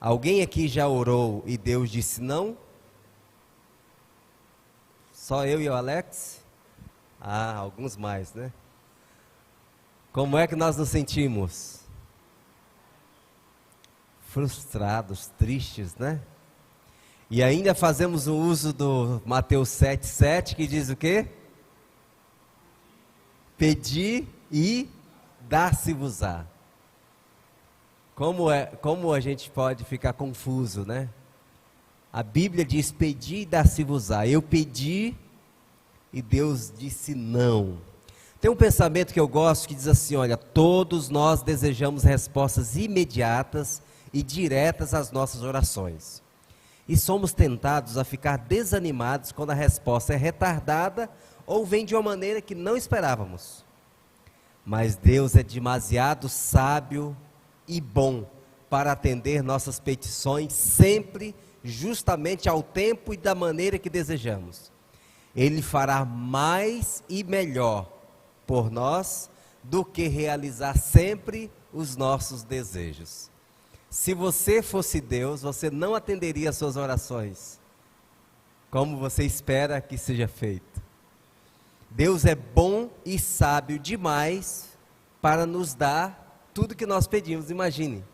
Alguém aqui já orou e Deus disse não? Só eu e o Alex? Ah, alguns mais, né? Como é que nós nos sentimos? Frustrados, tristes, né? E ainda fazemos o uso do Mateus 7,7, que diz o quê? Pedi e dar-se-vos-á. Como a gente pode ficar confuso, né? A Bíblia diz: pedi e dar-se-vos-á. Eu pedi e Deus disse não. Tem um pensamento que eu gosto que diz assim: olha, todos nós desejamos respostas imediatas e diretas às nossas orações. E somos tentados a ficar desanimados quando a resposta é retardada ou vem de uma maneira que não esperávamos. Mas Deus é demasiado sábio e bom para atender nossas petições sempre, justamente ao tempo e da maneira que desejamos. Ele fará mais e melhor por nós do que realizar sempre os nossos desejos. Se você fosse Deus, você não atenderia as suas orações como você espera que seja feito. Deus é bom e sábio demais para nos dar tudo que nós pedimos. Imagine,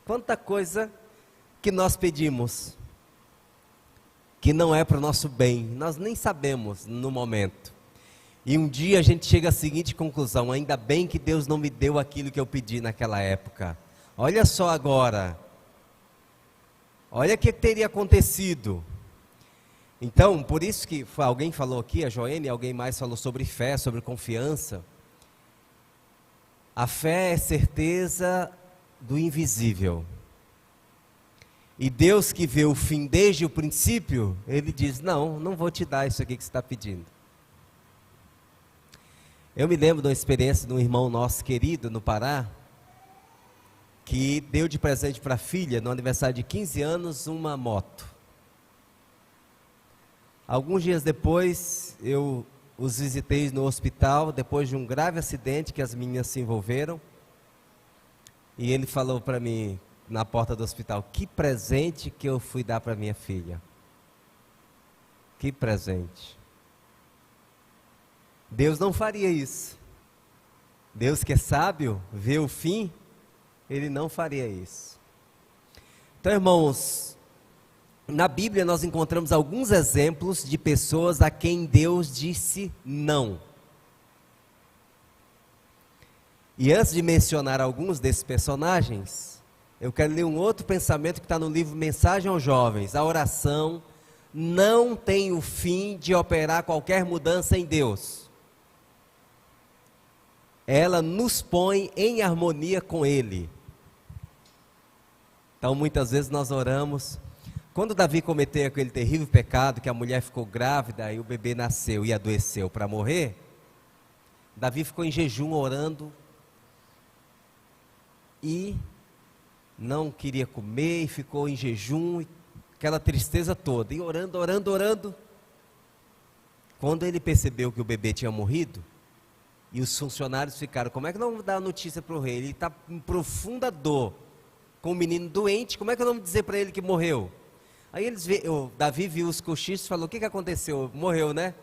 quanta coisa que nós pedimos, que não é para o nosso bem, nós nem sabemos no momento. E um dia a gente chega à seguinte conclusão: ainda bem que Deus não me deu aquilo que eu pedi naquela época. Olha só agora, olha o que teria acontecido. Então, por isso que alguém falou aqui, a Joene, alguém mais falou sobre fé, sobre confiança. A fé é certeza do invisível. E Deus, que vê o fim desde o princípio, Ele diz: não vou te dar isso aqui que você está pedindo. Eu me lembro de uma experiência de um irmão nosso querido no Pará, que deu de presente para a filha, no aniversário de 15 anos, uma moto. Alguns dias depois, eu os visitei no hospital, depois de um grave acidente que as meninas se envolveram. E ele falou para mim, na porta do hospital: que presente que eu fui dar para minha filha. Que presente. Deus não faria isso. Deus, que é sábio, vê o fim, Ele não faria isso. Então, irmãos, na Bíblia nós encontramos alguns exemplos de pessoas a quem Deus disse não. E antes de mencionar alguns desses personagens, eu quero ler um outro pensamento que está no livro Mensagem aos Jovens. A oração não tem o fim de operar qualquer mudança em Deus. Ela nos põe em harmonia com Ele. Então, muitas vezes nós oramos. Quando Davi cometeu aquele terrível pecado, que a mulher ficou grávida e o bebê nasceu e adoeceu para morrer, Davi ficou em jejum orando e não queria comer e ficou em jejum, aquela tristeza toda, e orando. Quando ele percebeu que o bebê tinha morrido, e os funcionários ficaram: como é que não vamos dar a notícia para o rei? Ele está em profunda dor, com o menino doente, como é que nós vamos dizer para ele que morreu? Aí Davi viu os cochichos e falou: o que aconteceu? Morreu, né?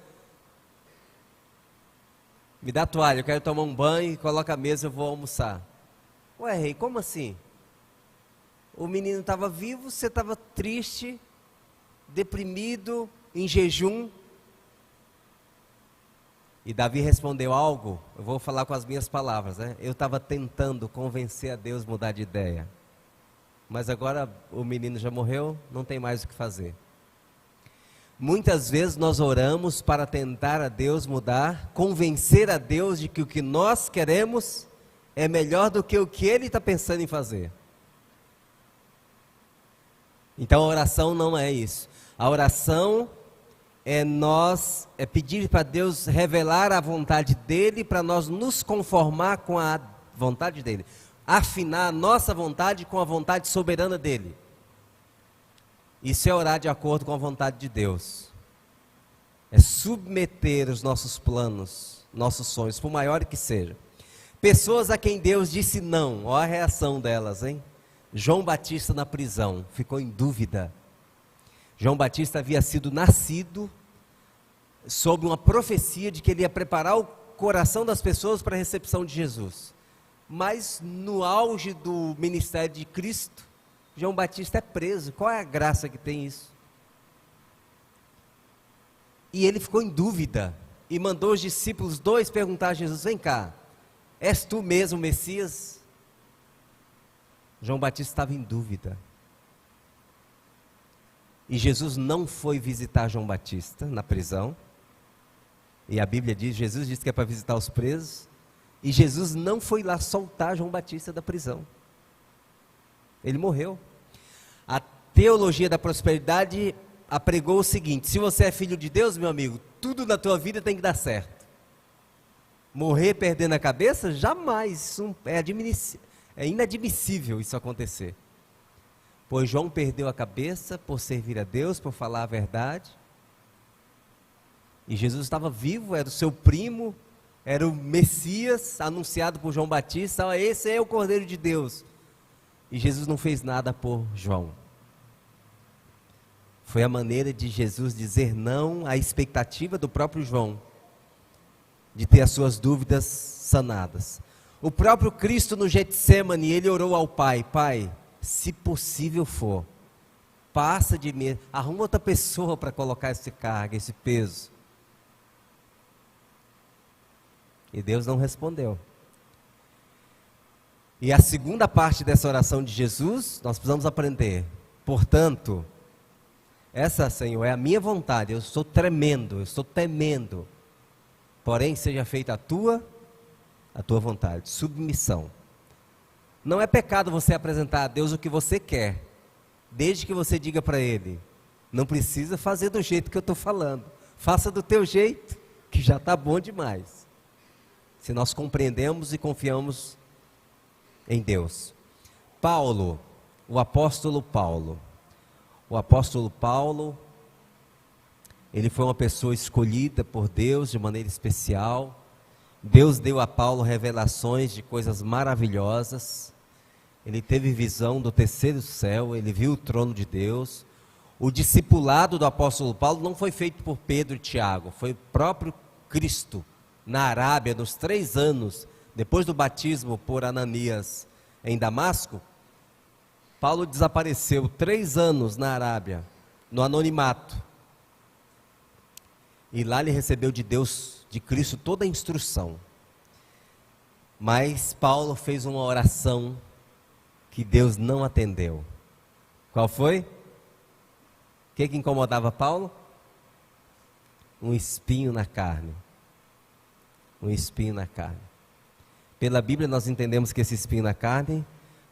Me dá a toalha, eu quero tomar um banho, coloca a mesa, eu vou almoçar. Ué, rei, como assim? O menino estava vivo, você estava triste, deprimido, em jejum. E Davi respondeu algo, eu vou falar com as minhas palavras, né? Eu estava tentando convencer a Deus a mudar de ideia. Mas agora o menino já morreu, não tem mais o que fazer. Muitas vezes nós oramos para tentar a Deus mudar, convencer a Deus de que o que nós queremos é melhor do que o que Ele está pensando em fazer. Então a oração não é isso. A oração é pedir para Deus revelar a vontade dEle, para nós nos conformar com a vontade dEle. Afinar a nossa vontade com a vontade soberana dEle. Isso é orar de acordo com a vontade de Deus. É submeter os nossos planos, nossos sonhos, por maior que seja. Pessoas a quem Deus disse não, olha a reação delas, hein? João Batista na prisão, ficou em dúvida. João Batista havia sido nascido sob uma profecia de que ele ia preparar o coração das pessoas para a recepção de Jesus. Mas no auge do ministério de Cristo, João Batista é preso. Qual é a graça que tem isso? E ele ficou em dúvida e mandou os discípulos dois perguntar a Jesus: vem cá, és tu mesmo o Messias? João Batista estava em dúvida. E Jesus não foi visitar João Batista na prisão. E a Bíblia diz, Jesus disse que é para visitar os presos. E Jesus não foi lá soltar João Batista da prisão. Ele morreu. A teologia da prosperidade apregou o seguinte: se você é filho de Deus, meu amigo, tudo na tua vida tem que dar certo. Morrer perdendo a cabeça? Jamais. Isso é inadmissível isso acontecer. Pois João perdeu a cabeça por servir a Deus, por falar a verdade. E Jesus estava vivo, era o seu primo, era o Messias anunciado por João Batista. Esse é o Cordeiro de Deus. E Jesus não fez nada por João. Foi a maneira de Jesus dizer não à expectativa do próprio João, de ter as suas dúvidas sanadas. O próprio Cristo no Getsemane, ele orou ao Pai: Pai, se possível for, passa de mim, arruma outra pessoa para colocar essa carga, esse peso. E Deus não respondeu. E a segunda parte dessa oração de Jesus, nós precisamos aprender. Portanto, essa, Senhor, é a minha vontade, eu estou tremendo, eu estou temendo. Porém, seja feita a tua vontade, submissão. Não é pecado você apresentar a Deus o que você quer, desde que você diga para Ele: não precisa fazer do jeito que eu estou falando, faça do teu jeito, que já está bom demais. Se nós compreendemos e confiamos em Deus. Paulo, o apóstolo Paulo, ele foi uma pessoa escolhida por Deus de maneira especial. Deus deu a Paulo revelações de coisas maravilhosas. Ele teve visão do terceiro céu, ele viu o trono de Deus. O discipulado do apóstolo Paulo não foi feito por Pedro e Tiago, foi o próprio Cristo, na Arábia, nos 3 anos, depois do batismo por Ananias em Damasco. Paulo desapareceu 3 anos na Arábia, no anonimato. E lá ele recebeu de Deus, de Cristo, toda a instrução. Mas Paulo fez uma oração que Deus não atendeu. Qual foi? O que incomodava Paulo? Um espinho na carne. Um espinho na carne. Pela Bíblia nós entendemos que esse espinho na carne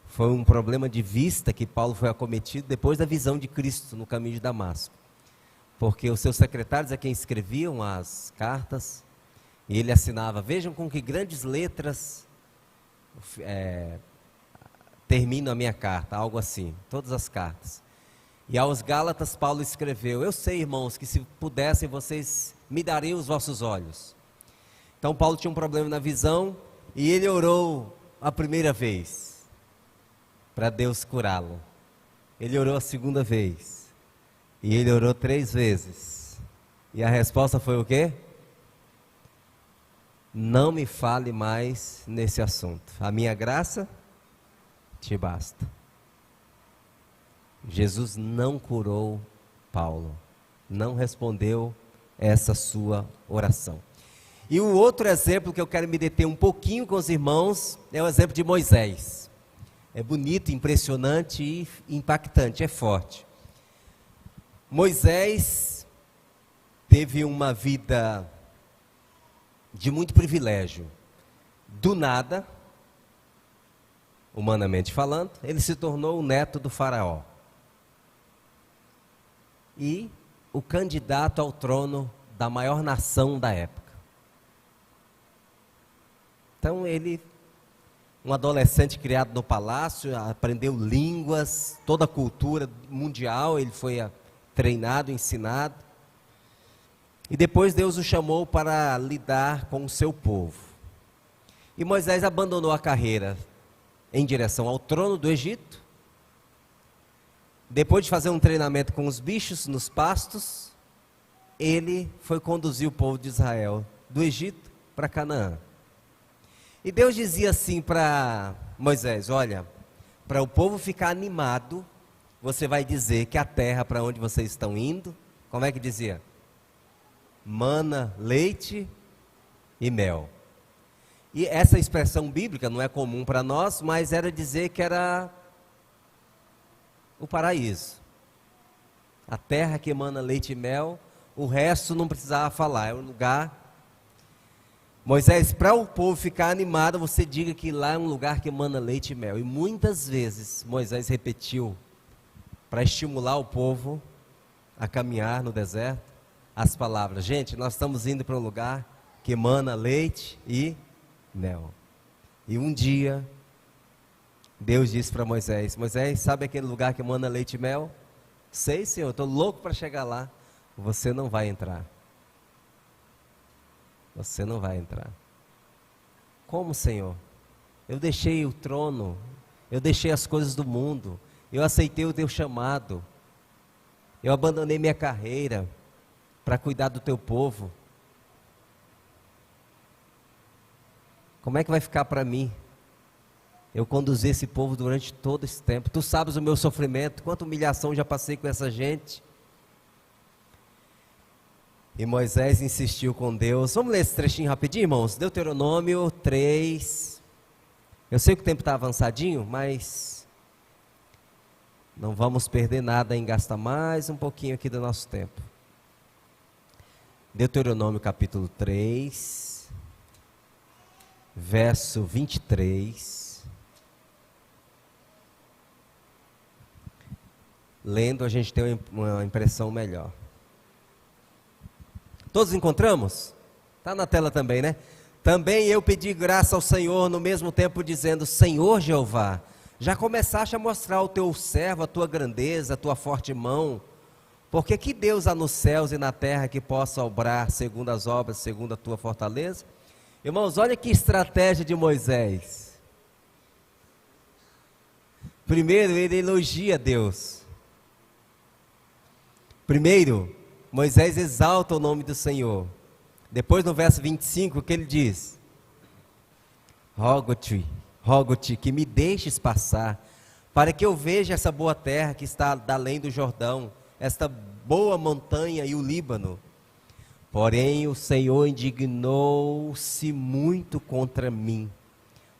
foi um problema de vista que Paulo foi acometido depois da visão de Cristo no caminho de Damasco. Porque os seus secretários é quem escreviam as cartas, e ele assinava: vejam com que grandes letras termino a minha carta, algo assim, todas as cartas. E aos Gálatas Paulo escreveu: eu sei, irmãos, que se pudessem vocês me dariam os vossos olhos. Então Paulo tinha um problema na visão, e ele orou a primeira vez para Deus curá-lo. Ele orou a segunda vez, e ele orou 3 vezes, e a resposta foi o quê? Não me fale mais nesse assunto, a minha graça te basta. Jesus não curou Paulo, não respondeu essa sua oração. E o outro exemplo que eu quero me deter um pouquinho com os irmãos é o exemplo de Moisés. É bonito, impressionante e impactante, é forte. Moisés teve uma vida de muito privilégio. Do nada, humanamente falando, ele se tornou o neto do faraó. E o candidato ao trono da maior nação da época. Então ele, um adolescente criado no palácio, aprendeu línguas, toda a cultura mundial, ele foi treinado, ensinado. E depois Deus o chamou para lidar com o seu povo. E Moisés abandonou a carreira em direção ao trono do Egito depois de fazer um treinamento com os bichos nos pastos, ele foi conduzir o povo de Israel do Egito para Canaã. E Deus dizia assim para Moisés: olha, para o povo ficar animado, você vai dizer que a terra para onde vocês estão indo, como é que dizia? Mana, leite e mel. E essa expressão bíblica não é comum para nós, mas era dizer que era o paraíso. A terra que emana leite e mel, o resto não precisava falar, é um lugar. Moisés, para o povo ficar animado, você diga que lá é um lugar que emana leite e mel. E muitas vezes Moisés repetiu, para estimular o povo a caminhar no deserto, as palavras: gente, nós estamos indo para um lugar que emana leite e mel. E um dia, Deus disse para Moisés: Moisés, sabe aquele lugar que emana leite e mel? Sei, Senhor, estou louco para chegar lá. Você não vai entrar. Você não vai entrar. Como, Senhor? Eu deixei o trono, eu deixei as coisas do mundo, eu aceitei o teu chamado, eu abandonei minha carreira para cuidar do teu povo. Como é que vai ficar para mim eu conduzir esse povo durante todo esse tempo? Tu sabes o meu sofrimento, quanta humilhação já passei com essa gente. E Moisés insistiu com Deus. Vamos ler esse trechinho rapidinho, irmãos? Deuteronômio 3. Eu sei que o tempo está avançadinho, mas não vamos perder nada em gastar mais um pouquinho aqui do nosso tempo. Deuteronômio capítulo 3, verso 23. Lendo a gente tem uma impressão melhor. Todos encontramos? Está na tela também, né? Também eu pedi graça ao Senhor no mesmo tempo dizendo: Senhor Jeová, já começaste a mostrar ao teu servo a tua grandeza, a tua forte mão, porque que Deus há nos céus e na terra que possa obrar segundo as obras, segundo a tua fortaleza? Irmãos, olha que estratégia de Moisés. Primeiro, ele elogia Deus. Primeiro, Moisés exalta o nome do Senhor. Depois, no verso 25, o que ele diz? Rogo-te que me deixes passar, para que eu veja essa boa terra que está além do Jordão, esta boa montanha e o Líbano. Porém, o Senhor indignou-se muito contra mim,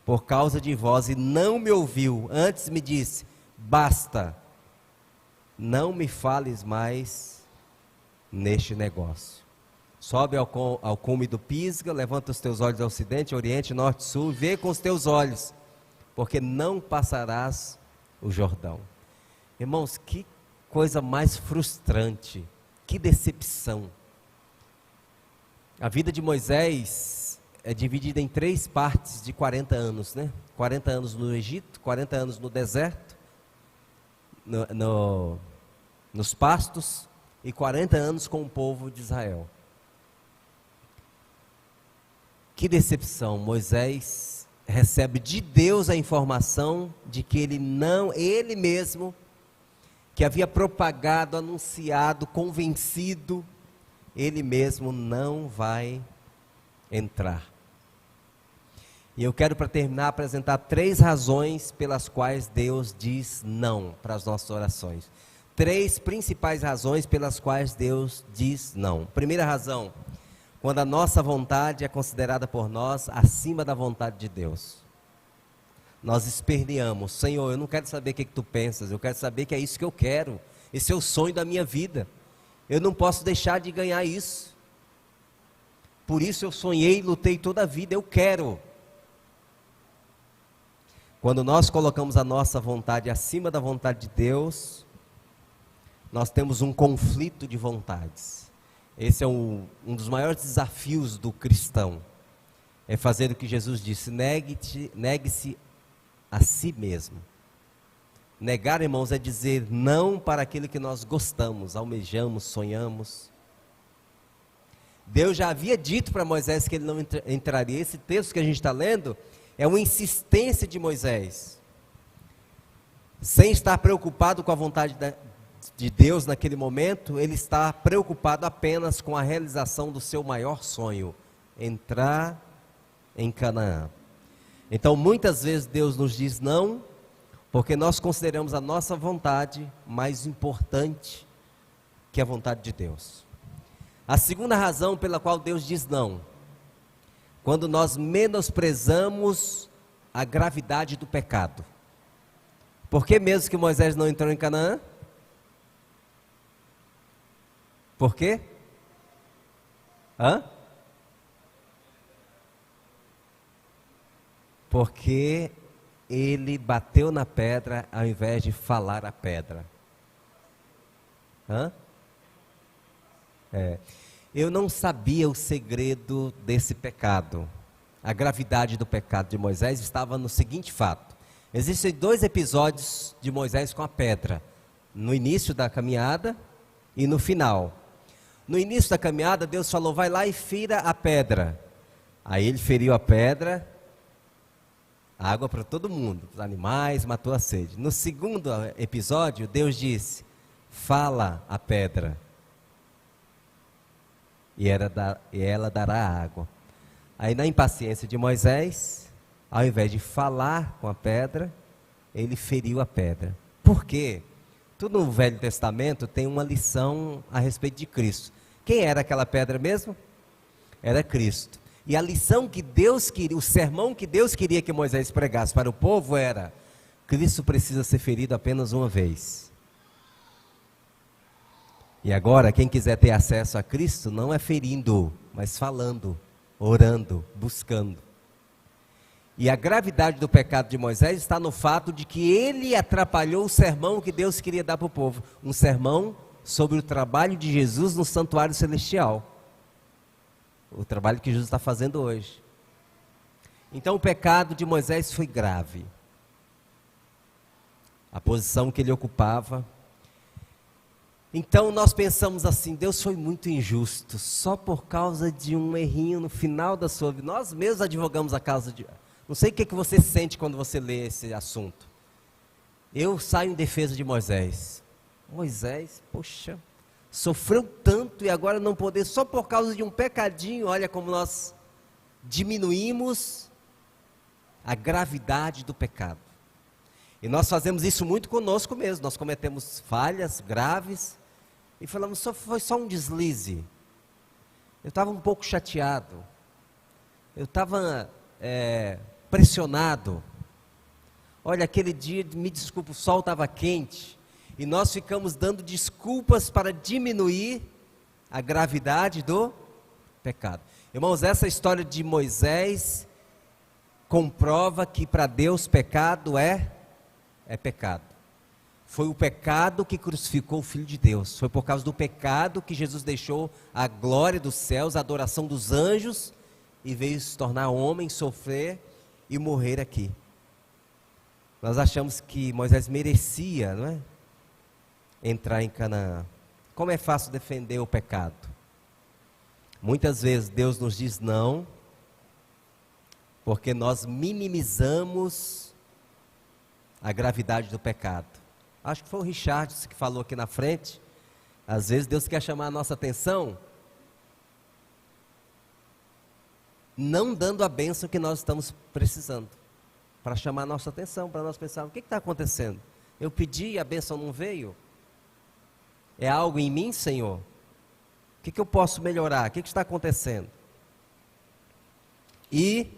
por causa de vós, e não me ouviu. Antes me disse: basta, não me fales mais neste negócio. Sobe ao cume do Pisga, levanta os teus olhos ao ocidente, oriente, norte, sul, vê com os teus olhos, porque não passarás o Jordão. Irmãos, que coisa mais frustrante, que decepção. A vida de Moisés é dividida em 3 partes de 40 anos, né? 40 anos no Egito, 40 anos no deserto, nos pastos, e 40 anos com o povo de Israel. Que decepção. Moisés recebe de Deus a informação de que ele mesmo, que havia propagado, anunciado, convencido, ele mesmo não vai entrar. E eu quero, para terminar, apresentar 3 razões pelas quais Deus diz não para as nossas orações. 3 principais razões pelas quais Deus diz não. Primeira razão: quando a nossa vontade é considerada por nós acima da vontade de Deus. Nós esperneamos: Senhor, eu não quero saber o que tu pensas, eu quero saber que é isso que eu quero, esse é o sonho da minha vida, eu não posso deixar de ganhar isso, por isso eu sonhei e lutei toda a vida, eu quero. Quando nós colocamos a nossa vontade acima da vontade de Deus, nós temos um conflito de vontades. Esse é um dos maiores desafios do cristão, é fazer o que Jesus disse: negue-se a si mesmo. Negar, irmãos, é dizer não para aquilo que nós gostamos, almejamos, sonhamos. Deus já havia dito para Moisés que ele não entraria. Esse texto que a gente está lendo é uma insistência de Moisés. sem estar preocupado com a vontade de Deus naquele momento, ele está preocupado apenas com a realização do seu maior sonho, entrar em Canaã. Então muitas vezes Deus nos diz não, porque nós consideramos a nossa vontade mais importante que a vontade de Deus. A segunda razão pela qual Deus diz não, quando nós menosprezamos a gravidade do pecado. Por que mesmo que Moisés não entrou em Canaã? Por quê? Porque ele bateu na pedra ao invés de falar a pedra. Eu não sabia o segredo desse pecado. A gravidade do pecado de Moisés estava no seguinte fato. Existem 2 episódios de Moisés com a pedra. No início da caminhada e no final. No início da caminhada, Deus falou, vai lá e fira a pedra. Aí ele feriu a pedra, água para todo mundo, os animais, matou a sede. No segundo episódio, Deus disse, fala a pedra. E ela dará água. Aí na impaciência de Moisés, ao invés de falar com a pedra, ele feriu a pedra. Por quê? Tudo no Velho Testamento tem uma lição a respeito de Cristo. Quem era aquela pedra mesmo? Era Cristo. E a lição que Deus queria, o sermão que Deus queria que Moisés pregasse para o povo era: Cristo precisa ser ferido apenas uma vez. E agora, quem quiser ter acesso a Cristo, não é ferindo, mas falando, orando, buscando. E a gravidade do pecado de Moisés está no fato de que ele atrapalhou o sermão que Deus queria dar para o povo. Um sermão sobre o trabalho de Jesus no santuário celestial. O trabalho que Jesus está fazendo hoje. Então o pecado de Moisés foi grave. A posição que ele ocupava. Então nós pensamos assim, Deus foi muito injusto, só por causa de um errinho no final da sua vida. Nós mesmos advogamos a causa de... Não sei o que você sente quando você lê esse assunto. Eu saio em defesa de Moisés. Moisés, poxa, sofreu tanto e agora não poder, só por causa de um pecadinho. Olha como nós diminuímos a gravidade do pecado. E nós fazemos isso muito conosco mesmo. Nós cometemos falhas graves e falamos, foi só um deslize. Eu estava um pouco chateado. Eu estava pressionado. Olha, aquele dia, me desculpa, o sol estava quente. E nós ficamos dando desculpas para diminuir a gravidade do pecado. Irmãos, essa história de Moisés comprova que para Deus pecado é pecado. Foi o pecado que crucificou o Filho de Deus. Foi por causa do pecado que Jesus deixou a glória dos céus, a adoração dos anjos, e veio se tornar homem, sofrer e morrer aqui. Nós achamos que Moisés merecia, não é? Entrar em Canaã. Como é fácil defender o pecado? Muitas vezes Deus nos diz não, porque nós minimizamos a gravidade do pecado. Acho que foi o Richard que falou aqui na frente. Às vezes Deus quer chamar a nossa atenção, não dando a bênção que nós estamos precisando, para chamar a nossa atenção, para nós pensarmos, o que está acontecendo? Eu pedi e a bênção não veio? É algo em mim, Senhor? O que eu posso melhorar? O que está acontecendo? E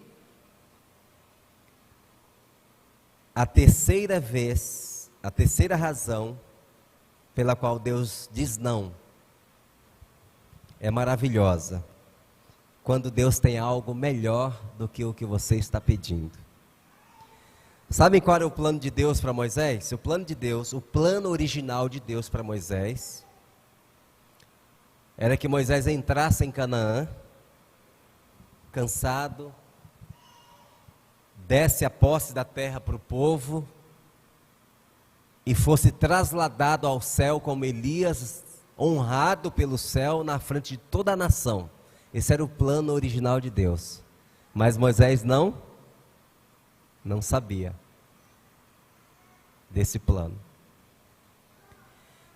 a terceira vez, a terceira razão pela qual Deus diz não, é maravilhosa. Quando Deus tem algo melhor do que o que você está pedindo. Sabem qual era o plano de Deus para Moisés? O plano de Deus, o plano original de Deus para Moisés, era que Moisés entrasse em Canaã, cansado, desse a posse da terra para o povo, e fosse trasladado ao céu como Elias, honrado pelo céu na frente de toda a nação. Esse era o plano original de Deus. Mas Moisés não sabia. desse plano.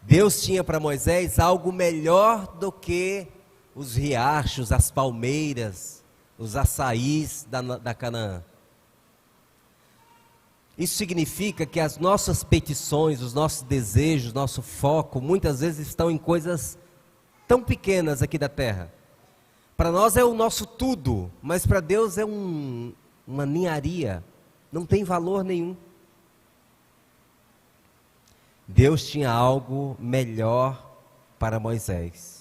Deus tinha para Moisés algo melhor do que os riachos, as palmeiras, os açaís da Canaã. Isso significa que as nossas petições, os nossos desejos, nosso foco, muitas vezes estão em coisas tão pequenas aqui da terra. Para nós é o nosso tudo, mas para Deus é uma ninharia, não tem valor nenhum. Deus tinha algo melhor para Moisés.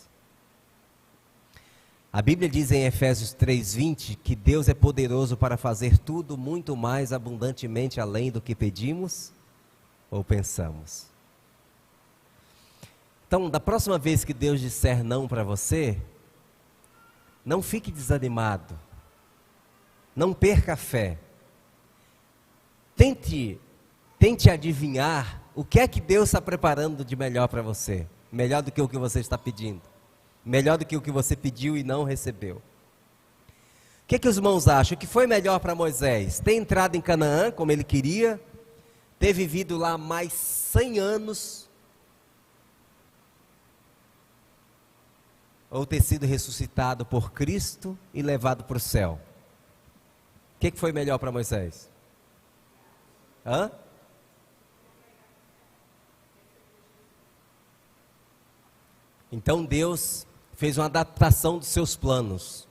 A Bíblia diz em Efésios 3:20 que Deus é poderoso para fazer tudo muito mais abundantemente além do que pedimos ou pensamos. Então, da próxima vez que Deus disser não para você, não fique desanimado, não perca a fé. Tente adivinhar o que é que Deus está preparando de melhor para você, melhor do que o que você está pedindo. Melhor do que o que você pediu e não recebeu. O que é que os irmãos acham? O que foi melhor para Moisés? Ter entrado em Canaã, como ele queria, ter vivido lá mais 100 anos, ou ter sido ressuscitado por Cristo e levado para o céu? O que foi melhor para Moisés? Então Deus fez uma adaptação dos seus planos.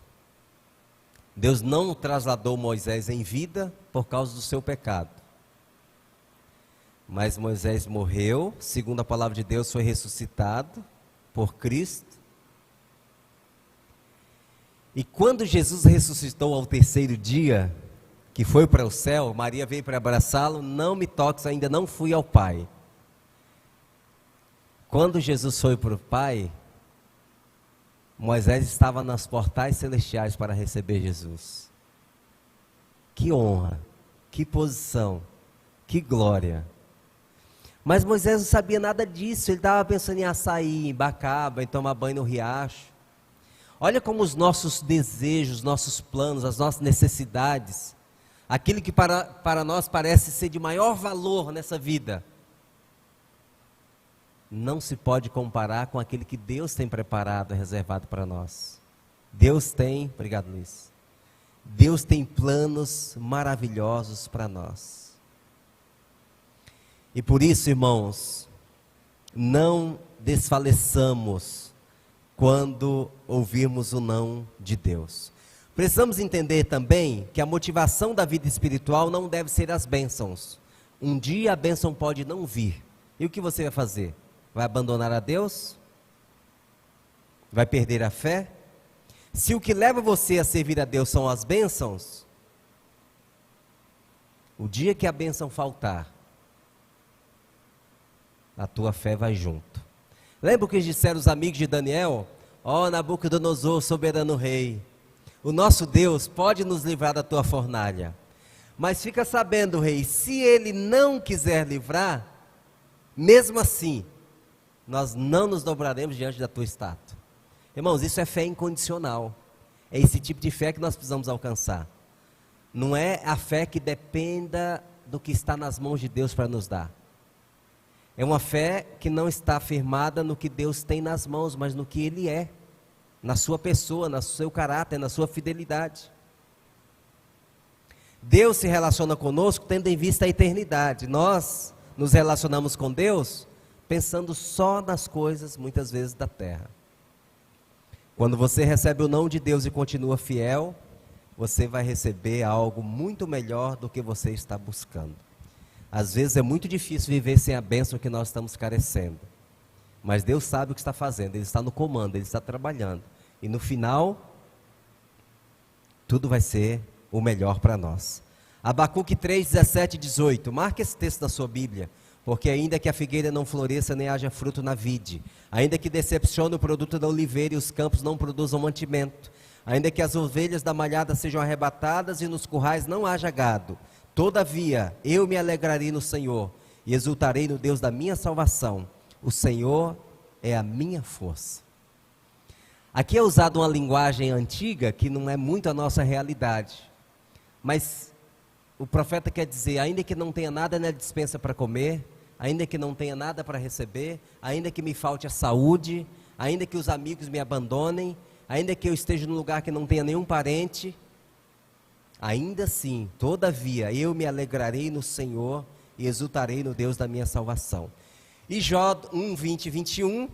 Deus não trasladou Moisés em vida por causa do seu pecado. Mas Moisés morreu, segundo a palavra de Deus, foi ressuscitado por Cristo. E quando Jesus ressuscitou ao terceiro dia, que foi para o céu, Maria veio para abraçá-lo, não me toques, ainda não fui ao Pai. Quando Jesus foi para o Pai, Moisés estava nos portais celestiais para receber Jesus. Que honra, que posição, que glória. Mas Moisés não sabia nada disso, ele estava pensando em açaí, em bacaba, em tomar banho no riacho. Olha como os nossos desejos, nossos planos, as nossas necessidades, aquilo que para nós parece ser de maior valor nessa vida, não se pode comparar com aquele que Deus tem preparado e reservado para nós. Deus tem, obrigado Luiz, Deus tem planos maravilhosos para nós. E por isso, irmãos, não desfaleçamos quando ouvirmos o não de Deus. Precisamos entender também que a motivação da vida espiritual não deve ser as bênçãos. Um dia a bênção pode não vir. E o que você vai fazer? Vai abandonar a Deus? Vai perder a fé? Se o que leva você a servir a Deus são as bênçãos, o dia que a bênção faltar, a tua fé vai junto. Lembra o que disseram os amigos de Daniel? Ó Nabucodonosor, soberano rei, o nosso Deus pode nos livrar da tua fornalha. Mas fica sabendo, rei, se ele não quiser livrar, mesmo assim, nós não nos dobraremos diante da tua estátua. Irmãos, isso é fé incondicional. É esse tipo de fé que nós precisamos alcançar. Não é a fé que dependa do que está nas mãos de Deus para nos dar. É uma fé que não está firmada no que Deus tem nas mãos, mas no que Ele é, na sua pessoa, no seu caráter, na sua fidelidade. Deus se relaciona conosco tendo em vista a eternidade. Nós nos relacionamos com Deus pensando só nas coisas, muitas vezes, da terra. Quando você recebe o não de Deus e continua fiel, você vai receber algo muito melhor do que você está buscando. Às vezes é muito difícil viver sem a bênção que nós estamos carecendo. Mas Deus sabe o que está fazendo, Ele está no comando, Ele está trabalhando. E no final, tudo vai ser o melhor para nós. Abacuque 3, 17 e 18. Marque esse texto na sua Bíblia. Porque ainda que a figueira não floresça, nem haja fruto na vide, ainda que decepcione o produto da oliveira e os campos não produzam mantimento, ainda que as ovelhas da malhada sejam arrebatadas e nos currais não haja gado, todavia eu me alegrarei no Senhor e exultarei no Deus da minha salvação. O Senhor é a minha força. Aqui é usada uma linguagem antiga que não é muito a nossa realidade, mas o profeta quer dizer, ainda que não tenha nada na despensa para comer, ainda que não tenha nada para receber, ainda que me falte a saúde, ainda que os amigos me abandonem, ainda que eu esteja num lugar que não tenha nenhum parente, ainda assim, todavia, eu me alegrarei no Senhor e exultarei no Deus da minha salvação. E Jó 1, 20 e 21,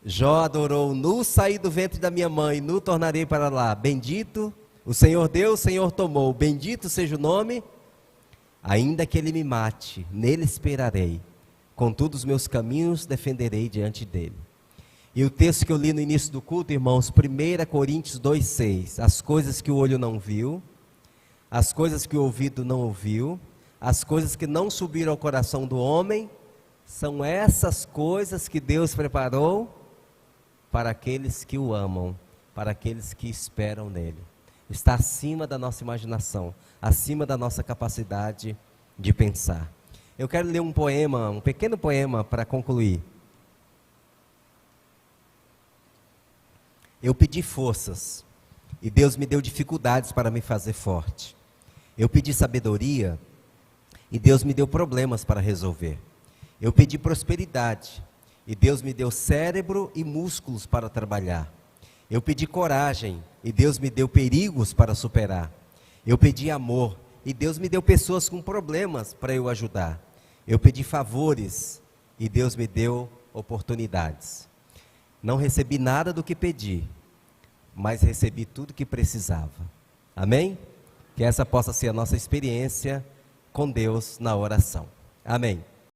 Jó adorou, nu saí do ventre da minha mãe, nu tornarei para lá, bendito, o Senhor deu, o Senhor tomou, bendito seja o nome, ainda que ele me mate, nele esperarei, contudo os meus caminhos defenderei diante dele. E o texto que eu li no início do culto, irmãos, 1 Coríntios 2,6, as coisas que o olho não viu, as coisas que o ouvido não ouviu, as coisas que não subiram ao coração do homem, são essas coisas que Deus preparou para aqueles que o amam, para aqueles que esperam nele. Está acima da nossa imaginação, acima da nossa capacidade de pensar. Eu quero ler um poema, um pequeno poema para concluir. Eu pedi forças e Deus me deu dificuldades para me fazer forte. Eu pedi sabedoria e Deus me deu problemas para resolver. Eu pedi prosperidade e Deus me deu cérebro e músculos para trabalhar. Eu pedi coragem e Deus me deu perigos para superar. Eu pedi amor e Deus me deu pessoas com problemas para eu ajudar. Eu pedi favores e Deus me deu oportunidades. Não recebi nada do que pedi, mas recebi tudo que precisava. Amém? Que essa possa ser a nossa experiência com Deus na oração. Amém.